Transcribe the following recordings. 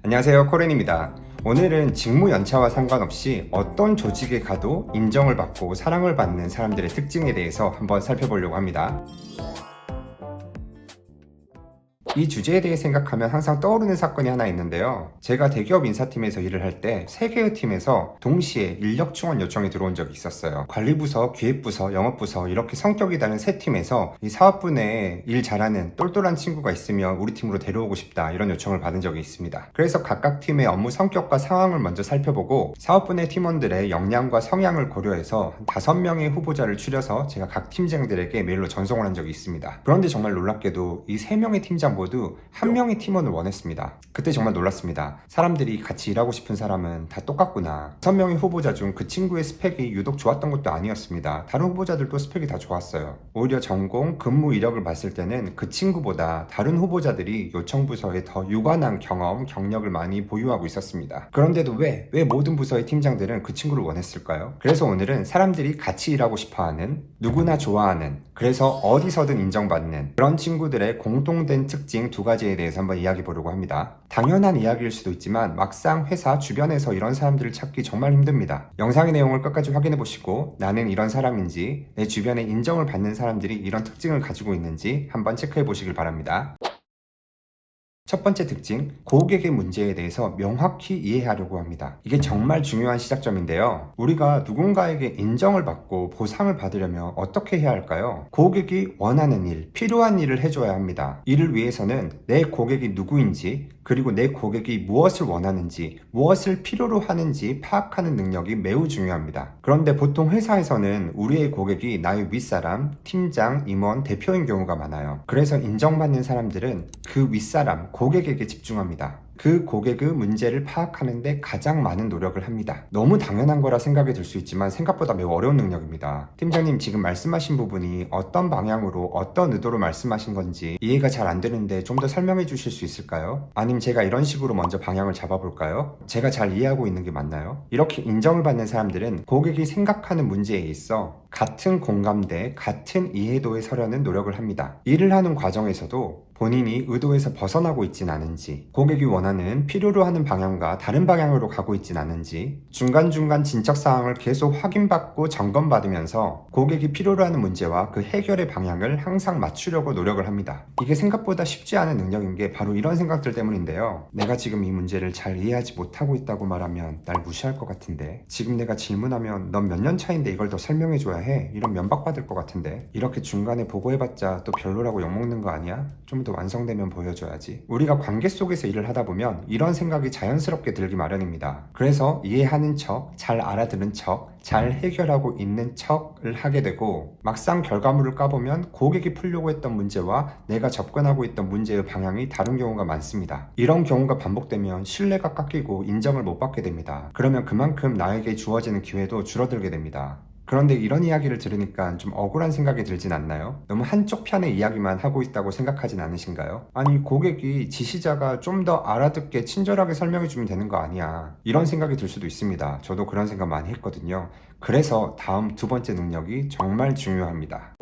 안녕하세요, 코렌입니다. 오늘은 직무 연차와 상관없이 어떤 조직에 가도 인정을 받고 사랑을 받는 사람들의 특징에 대해서 한번 살펴보려고 합니다. 이 주제에 대해 생각하면 항상 떠오르는 사건이 하나 있는데요. 제가 대기업 인사팀에서 일을 할 때 3개의 팀에서 동시에 인력 충원 요청이 들어온 적이 있었어요. 관리부서, 기획부서, 영업부서 이렇게 성격이 다른 3팀에서 이 사업부 내에 일 잘하는 똘똘한 친구가 있으면 우리 팀으로 데려오고 싶다 이런 요청을 받은 적이 있습니다. 그래서 각각 팀의 업무 성격과 상황을 먼저 살펴보고 사업부 내 팀원들의 역량과 성향을 고려해서 한 5명의 후보자를 추려서 제가 각 팀장들에게 메일로 전송을 한 적이 있습니다. 그런데 정말 놀랍게도 이 3명의 팀장 모두 한 명의 팀원을 원했습니다. 그때 정말 놀랐습니다. 사람들이 같이 일하고 싶은 사람은 다 똑같구나. 6명의 후보자 중 그 친구의 스펙이 유독 좋았던 것도 아니었습니다. 다른 후보자들도 스펙이 다 좋았어요. 오히려 전공, 근무 이력을 봤을 때는 그 친구보다 다른 후보자들이 요청 부서에 더 유관한 경험, 경력을 많이 보유하고 있었습니다. 그런데도 왜 모든 부서의 팀장들은 그 친구를 원했을까요? 그래서 오늘은 사람들이 같이 일하고 싶어하는, 누구나 좋아하는, 그래서 어디서든 인정받는 그런 친구들의 공통된 특징 2가지에 대해서 한번 이야기 보려고 합니다. 당연한 이야기일 수도 있지만 막상 회사 주변에서 이런 사람들을 찾기 정말 힘듭니다. 영상의 내용을 끝까지 확인해 보시고 나는 이런 사람인지, 내 주변에 인정을 받는 사람들이 이런 특징을 가지고 있는지 한번 체크해 보시길 바랍니다. 첫 번째 특징, 고객의 문제에 대해서 명확히 이해하려고 합니다. 이게 정말 중요한 시작점인데요. 우리가 누군가에게 인정을 받고 보상을 받으려면 어떻게 해야 할까요? 고객이 원하는 일, 필요한 일을 해줘야 합니다. 이를 위해서는 내 고객이 누구인지, 그리고 내 고객이 무엇을 원하는지, 무엇을 필요로 하는지 파악하는 능력이 매우 중요합니다. 그런데 보통 회사에서는 우리의 고객이 나의 윗사람, 팀장, 임원, 대표인 경우가 많아요. 그래서 인정받는 사람들은 그 윗사람, 고객에게 집중합니다. 그 고객의 문제를 파악하는 데 가장 많은 노력을 합니다. 너무 당연한 거라 생각이 들 수 있지만 생각보다 매우 어려운 능력입니다. 팀장님, 지금 말씀하신 부분이 어떤 방향으로 어떤 의도로 말씀하신 건지 이해가 잘 안 되는데 좀 더 설명해 주실 수 있을까요? 아니면 제가 이런 식으로 먼저 방향을 잡아볼까요? 제가 잘 이해하고 있는 게 맞나요? 이렇게 인정을 받는 사람들은 고객이 생각하는 문제에 있어 같은 공감대, 같은 이해도에 서려는 노력을 합니다. 일을 하는 과정에서도 본인이 의도에서 벗어나고 있진 않은지, 고객이 원하는 필요로 하는 방향과 다른 방향으로 가고 있진 않은지, 중간중간 진척사항을 계속 확인받고 점검받으면서 고객이 필요로 하는 문제와 그 해결의 방향을 항상 맞추려고 노력을 합니다. 이게 생각보다 쉽지 않은 능력인 게 바로 이런 생각들 때문인데요. 내가 지금 이 문제를 잘 이해하지 못하고 있다고 말하면 날 무시할 것 같은데, 지금 내가 질문하면 넌 몇 년 차인데 이걸 더 설명해줘야 해? 이런 면박받을 것 같은데, 이렇게 중간에 보고해봤자 또 별로라고 욕먹는 거 아니야? 좀 더 완성되면 보여줘야지. 우리가 관계 속에서 일을 하다 보면 이런 생각이 자연스럽게 들기 마련입니다. 그래서 이해하는 척, 잘 알아듣는 척, 잘 해결하고 있는 척을 하게 되고 막상 결과물을 까보면 고객이 풀려고 했던 문제와 내가 접근하고 있던 문제의 방향이 다른 경우가 많습니다. 이런 경우가 반복되면 신뢰가 깎이고 인정을 못 받게 됩니다. 그러면 그만큼 나에게 주어지는 기회도 줄어들게 됩니다. 그런데 이런 이야기를 들으니까 좀 억울한 생각이 들진 않나요? 너무 한쪽 편의 이야기만 하고 있다고 생각하진 않으신가요? 아니, 고객이 지시자가 좀 더 알아듣게 친절하게 설명해주면 되는 거 아니야, 이런 생각이 들 수도 있습니다. 저도 그런 생각 많이 했거든요. 그래서 다음 2번째 능력이 정말 중요합니다.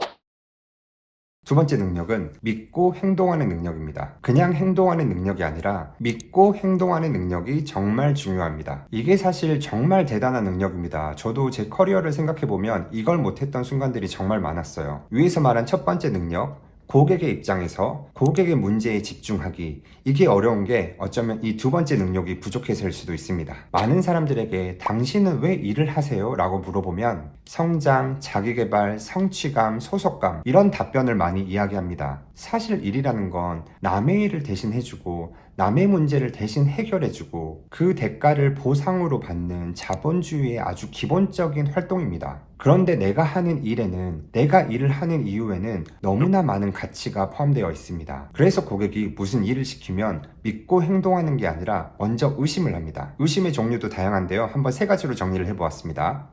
2번째 능력은 믿고 행동하는 능력입니다. 그냥 행동하는 능력이 아니라 믿고 행동하는 능력이 정말 중요합니다. 이게 사실 정말 대단한 능력입니다. 저도 제 커리어를 생각해보면 이걸 못했던 순간들이 정말 많았어요. 위에서 말한 첫 번째 능력, 고객의 입장에서 고객의 문제에 집중하기, 이게 어려운 게 어쩌면 이 2번째 능력이 부족해서일 수도 있습니다. 많은 사람들에게 당신은 왜 일을 하세요? 라고 물어보면 성장, 자기개발, 성취감, 소속감, 이런 답변을 많이 이야기합니다. 사실 일이라는 건 남의 일을 대신 해주고 남의 문제를 대신 해결해주고 그 대가를 보상으로 받는 자본주의의 아주 기본적인 활동입니다. 그런데 내가 하는 일에는, 내가 일을 하는 이유에는 너무나 많은 가치가 포함되어 있습니다. 그래서 고객이 무슨 일을 시키면 믿고 행동하는 게 아니라 먼저 의심을 합니다. 의심의 종류도 다양한데요. 한번 3가지로 정리를 해보았습니다.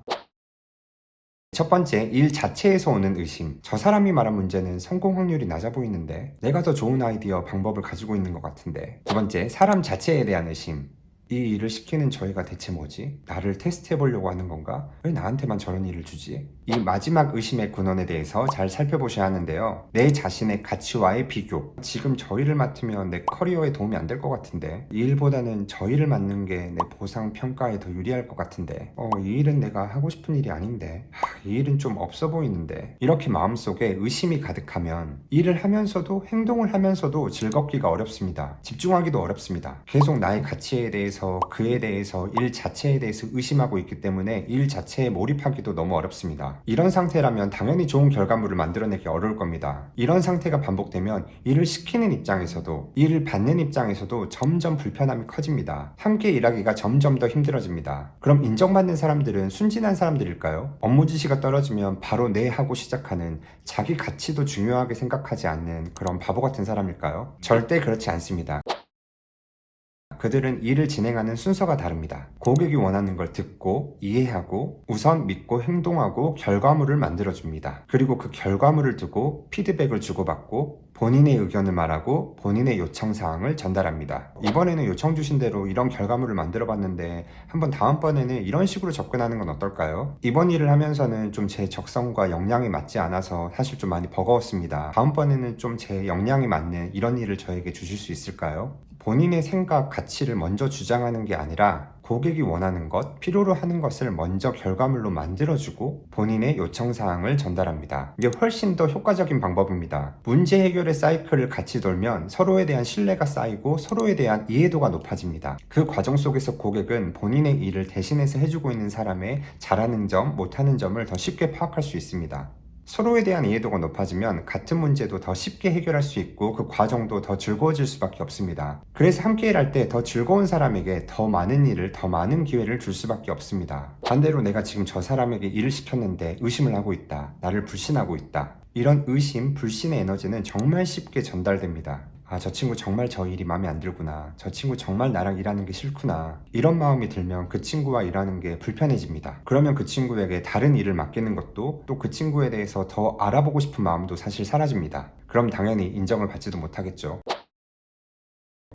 첫 번째, 일 자체에서 오는 의심. 저 사람이 말한 문제는 성공 확률이 낮아 보이는데 내가 더 좋은 아이디어, 방법을 가지고 있는 것 같은데. 2번째, 사람 자체에 대한 의심. 이 일을 시키는 저희가 대체 뭐지? 나를 테스트해 보려고 하는 건가? 왜 나한테만 저런 일을 주지? 이 마지막 의심의 근원에 대해서 잘 살펴보셔야 하는데요. 내 자신의 가치와의 비교. 지금 저 일을 맡으면 내 커리어에 도움이 안 될 것 같은데, 이 일보다는 저 일을 맡는 게 내 보상 평가에 더 유리할 것 같은데, 이 일은 내가 하고 싶은 일이 아닌데, 이 일은 좀 없어 보이는데, 이렇게 마음속에 의심이 가득하면 일을 하면서도 행동을 하면서도 즐겁기가 어렵습니다. 집중하기도 어렵습니다. 계속 나의 가치에 대해서, 그에 대해서, 일 자체에 대해서 의심하고 있기 때문에 일 자체에 몰입하기도 너무 어렵습니다. 이런 상태라면 당연히 좋은 결과물을 만들어내기 어려울 겁니다. 이런 상태가 반복되면 일을 시키는 입장에서도, 일을 받는 입장에서도 점점 불편함이 커집니다. 함께 일하기가 점점 더 힘들어집니다. 그럼 인정받는 사람들은 순진한 사람들일까요? 업무 지시가 떨어지면 바로 네 하고 시작하는, 자기 가치도 중요하게 생각하지 않는 그런 바보 같은 사람일까요? 절대 그렇지 않습니다. 그들은 일을 진행하는 순서가 다릅니다. 고객이 원하는 걸 듣고 이해하고 우선 믿고 행동하고 결과물을 만들어줍니다. 그리고 그 결과물을 두고 피드백을 주고받고 본인의 의견을 말하고 본인의 요청사항을 전달합니다. 이번에는 요청 주신 대로 이런 결과물을 만들어 봤는데 한번 다음번에는 이런 식으로 접근하는 건 어떨까요? 이번 일을 하면서는 좀 제 적성과 역량이 맞지 않아서 사실 좀 많이 버거웠습니다. 다음번에는 좀 제 역량이 맞는 이런 일을 저에게 주실 수 있을까요? 본인의 생각, 가치를 먼저 주장하는 게 아니라 고객이 원하는 것, 필요로 하는 것을 먼저 결과물로 만들어주고 본인의 요청사항을 전달합니다. 이게 훨씬 더 효과적인 방법입니다. 문제 해결의 사이클을 같이 돌면 서로에 대한 신뢰가 쌓이고 서로에 대한 이해도가 높아집니다. 그 과정 속에서 고객은 본인의 일을 대신해서 해주고 있는 사람의 잘하는 점, 못하는 점을 더 쉽게 파악할 수 있습니다. 서로에 대한 이해도가 높아지면 같은 문제도 더 쉽게 해결할 수 있고 그 과정도 더 즐거워질 수밖에 없습니다. 그래서 함께 일할 때 더 즐거운 사람에게 더 많은 일을, 더 많은 기회를 줄 수밖에 없습니다. 반대로 내가 지금 저 사람에게 일을 시켰는데 의심을 하고 있다, 나를 불신하고 있다, 이런 의심, 불신의 에너지는 정말 쉽게 전달됩니다. 저 친구 정말 저 일이 마음에 안 들구나. 저 친구 정말 나랑 일하는 게 싫구나. 이런 마음이 들면 그 친구와 일하는 게 불편해집니다. 그러면 그 친구에게 다른 일을 맡기는 것도, 또 그 친구에 대해서 더 알아보고 싶은 마음도 사실 사라집니다. 그럼 당연히 인정을 받지도 못하겠죠.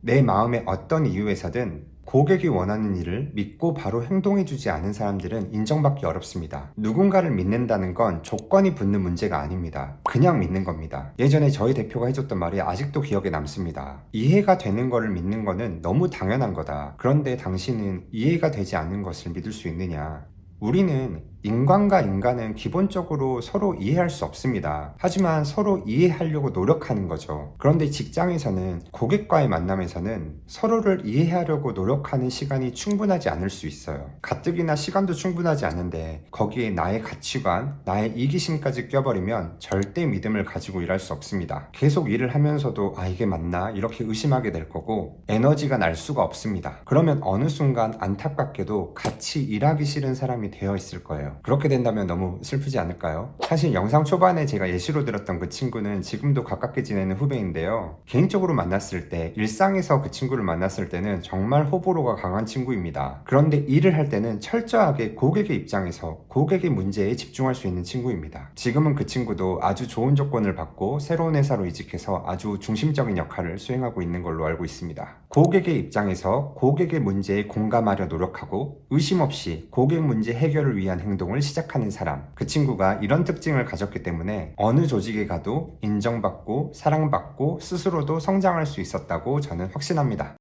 내 마음의 어떤 이유에서든 고객이 원하는 일을 믿고 바로 행동해주지 않은 사람들은 인정받기 어렵습니다. 누군가를 믿는다는 건 조건이 붙는 문제가 아닙니다. 그냥 믿는 겁니다. 예전에 저희 대표가 해줬던 말이 아직도 기억에 남습니다. 이해가 되는 거를 믿는 거는 너무 당연한 거다. 그런데 당신은 이해가 되지 않는 것을 믿을 수 있느냐? 우리는 인간과 인간은 기본적으로 서로 이해할 수 없습니다. 하지만 서로 이해하려고 노력하는 거죠. 그런데 직장에서는, 고객과의 만남에서는 서로를 이해하려고 노력하는 시간이 충분하지 않을 수 있어요. 가뜩이나 시간도 충분하지 않은데 거기에 나의 가치관, 나의 이기심까지 껴버리면 절대 믿음을 가지고 일할 수 없습니다. 계속 일을 하면서도 이게 맞나? 이렇게 의심하게 될 거고 에너지가 날 수가 없습니다. 그러면 어느 순간 안타깝게도 같이 일하기 싫은 사람이 되어 있을 거예요. 그렇게 된다면 너무 슬프지 않을까요? 사실 영상 초반에 제가 예시로 들었던 그 친구는 지금도 가깝게 지내는 후배인데요. 개인적으로 만났을 때, 일상에서 그 친구를 만났을 때는 정말 호불호가 강한 친구입니다. 그런데 일을 할 때는 철저하게 고객의 입장에서 고객의 문제에 집중할 수 있는 친구입니다. 지금은 그 친구도 아주 좋은 조건을 받고 새로운 회사로 이직해서 아주 중심적인 역할을 수행하고 있는 걸로 알고 있습니다. 고객의 입장에서 고객의 문제에 공감하려 노력하고 의심 없이 고객 문제 해결을 위한 행동을 시작하는 사람, 그 친구가 이런 특징을 가졌기 때문에 어느 조직에 가도 인정받고 사랑받고 스스로도 성장할 수 있었다고 저는 확신합니다.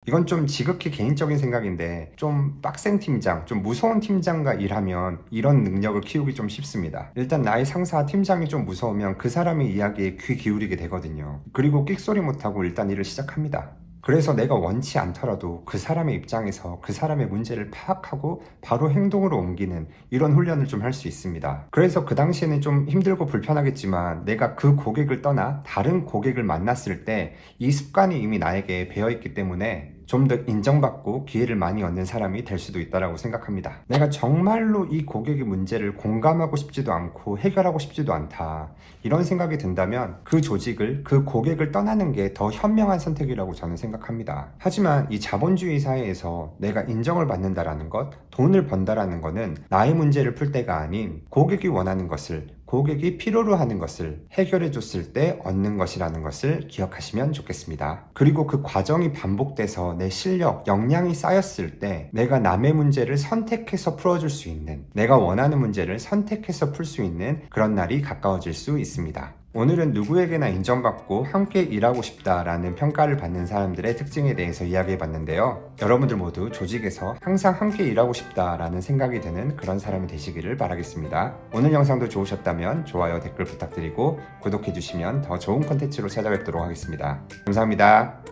이건 좀 지극히 개인적인 생각인데, 좀 빡센 팀장, 좀 무서운 팀장과 일하면 이런 능력을 키우기 좀 쉽습니다. 일단 나의 상사 팀장이 좀 무서우면 그 사람의 이야기에 귀 기울이게 되거든요. 그리고 끽소리 못하고 일단 일을 시작합니다. 그래서 내가 원치 않더라도 그 사람의 입장에서 그 사람의 문제를 파악하고 바로 행동으로 옮기는 이런 훈련을 좀 할 수 있습니다. 그래서 그 당시에는 좀 힘들고 불편하겠지만 내가 그 고객을 떠나 다른 고객을 만났을 때 이 습관이 이미 나에게 배어있기 때문에 좀 더 인정받고 기회를 많이 얻는 사람이 될 수도 있다고 생각합니다. 내가 정말로 이 고객의 문제를 공감하고 싶지도 않고 해결하고 싶지도 않다, 이런 생각이 든다면 그 조직을, 그 고객을 떠나는 게 더 현명한 선택이라고 저는 생각합니다. 하지만 이 자본주의 사회에서 내가 인정을 받는다라는 것, 돈을 번다라는 것은 나의 문제를 풀 때가 아닌 고객이 원하는 것을, 고객이 필요로 하는 것을 해결해 줬을 때 얻는 것이라는 것을 기억하시면 좋겠습니다. 그리고 그 과정이 반복돼서 내 실력, 역량이 쌓였을 때 내가 남의 문제를 선택해서 풀어줄 수 있는, 내가 원하는 문제를 선택해서 풀 수 있는 그런 날이 가까워질 수 있습니다. 오늘은 누구에게나 인정받고 함께 일하고 싶다라는 평가를 받는 사람들의 특징에 대해서 이야기해봤는데요. 여러분들 모두 조직에서 항상 함께 일하고 싶다라는 생각이 드는 그런 사람이 되시기를 바라겠습니다. 오늘 영상도 좋으셨다면 좋아요, 댓글 부탁드리고 구독해주시면 더 좋은 콘텐츠로 찾아뵙도록 하겠습니다. 감사합니다.